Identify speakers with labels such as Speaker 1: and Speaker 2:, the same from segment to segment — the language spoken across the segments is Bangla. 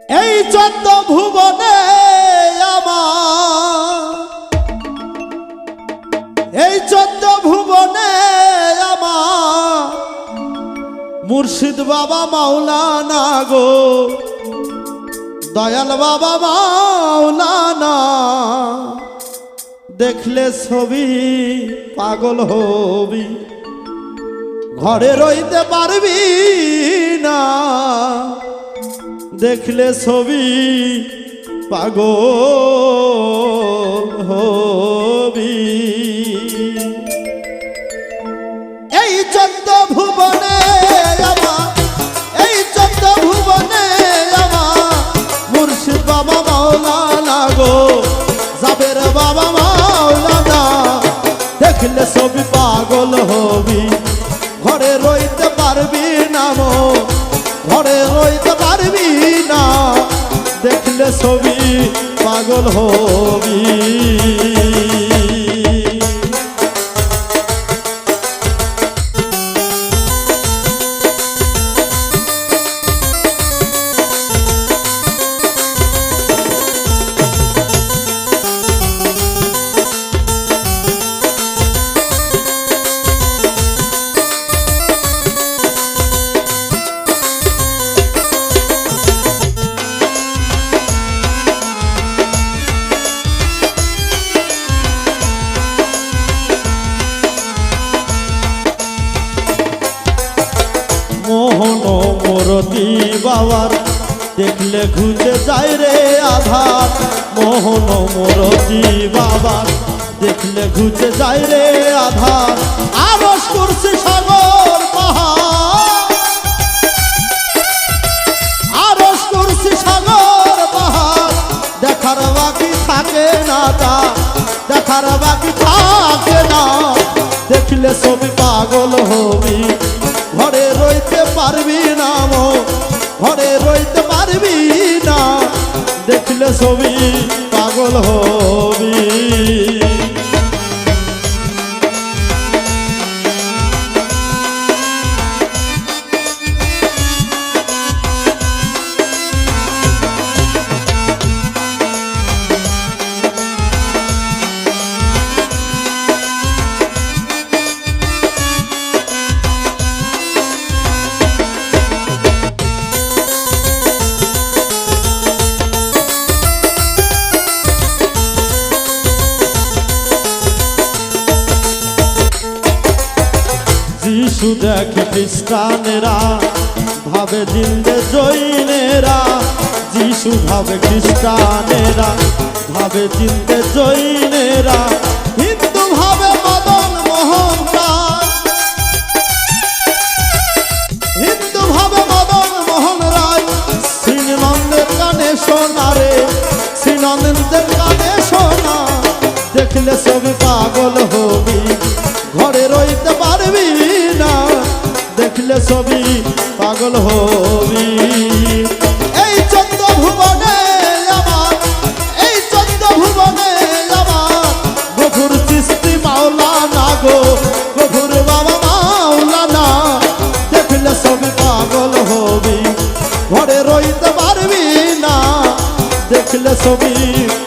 Speaker 1: এই চন্দ্র ভুবনে আমার, এই চন্দ্র ভুবনে আমার মুর্শিদ বাবা মাওলানা গো, দয়াল বাবা মাওলানা। দেখলে ছবি পাগল হবি, ঘরে রইতে পারবি না। দেখলে ছবি পাগল হবি। এই চন্দ্র ভুবনে আমার, এই চন্দ্র ভুবনে আমার মুর্শিদ বাবা মাওলানা গো, জাবের বাবা মাওলানা। দেখলে ছবি পাগল হবি, ঘরে রইতে পারবি না মো, ঘরে রইতে পারবি না। দেখলে ছবি পাগল হবি। মোহন মোরতি বাবার দেখলে ঘুচে যায় রে আধার। মোহন মোরতি বাবার দেখলে ঘুচে যায় রে আধার। আরশ কুরসি সাগর পাহাড়, আরশ কুরসি সাগর পাহাড় দেখার বাকি থাকে না, তা দেখার বাকি থাকে না। দেখলে ছবি পাগল হবি, ঘরে রইতে পারবি না মো, ঘরে রইতে পারবি না। দেখলে ছবি পাগল হবি। যিশু দেখে খ্রিস্টানেরা ভাবে জিন্দে জৈনেরা, যিশু ভাবে খ্রিস্টানেরা ভাবে জিন্দে জৈনেরা। হিন্দু ভাবে মদন মোহন রায়, হিন্দু ভাবে মদন মোহন রায়। শ্রীনন্দের কানে শোনা রে, শ্রীনন্দের কানে শোনা। দেখলে ছবি পাগল হবি, ঘরে রইতে পারবি না। দেখলে ছবি পাগল হবি। এই চন্দ্র ভুবনে আমার, এই চন্দ্র ভুবনে আমার গফুর চিশতি মাওলানা গো, গফুর বাবা মাওলানা। দেখলে ছবি পাগল হবি, ঘরে রইতে পারবি না। দেখলে ছবি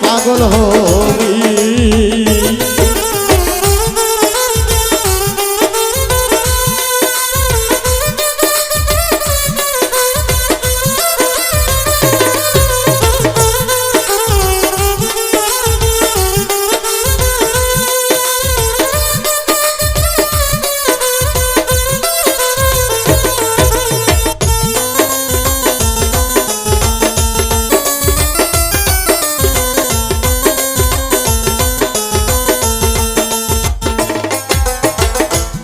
Speaker 1: পাগল হবি।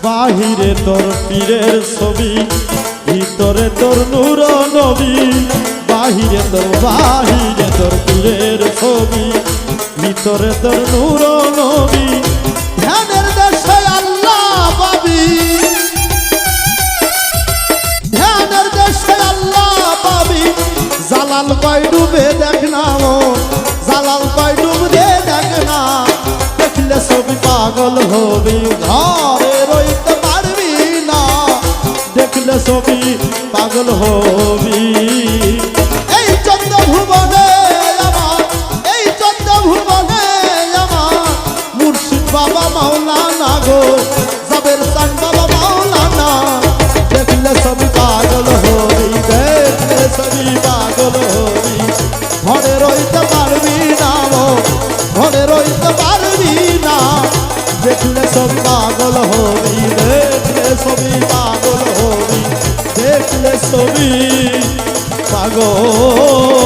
Speaker 1: বাহিরে তোর পীরের ছবি, ভিতরে তোর নূর নবী। বাহিরে তোর পীরের ছবি, ভিতরে তোর নূর নবী। ধ্যানের দেশে আল্লাহ পাবি, ধ্যানের দেশে আল্লাহ পাবি। জালাল পাই ডুবে দেখ না মো, জালাল পাই ডুবে দেখ না। দেখলে ছবি পাগল হবি, ঘরে রইতে পারবি না। দেখলে ছবি পাগল হবি। এই চন্দ্র জাবের চান বাবা মাওলানা দেখলে সবই পাগল হবি দেখলে সবই পাগল হবি ঘরে রইতে পারবি না ঘরে রইতে পারবি না দেখলে সবই পাগল হবি দেখলে সবই পাগল হবি দেখলে সবই পাগল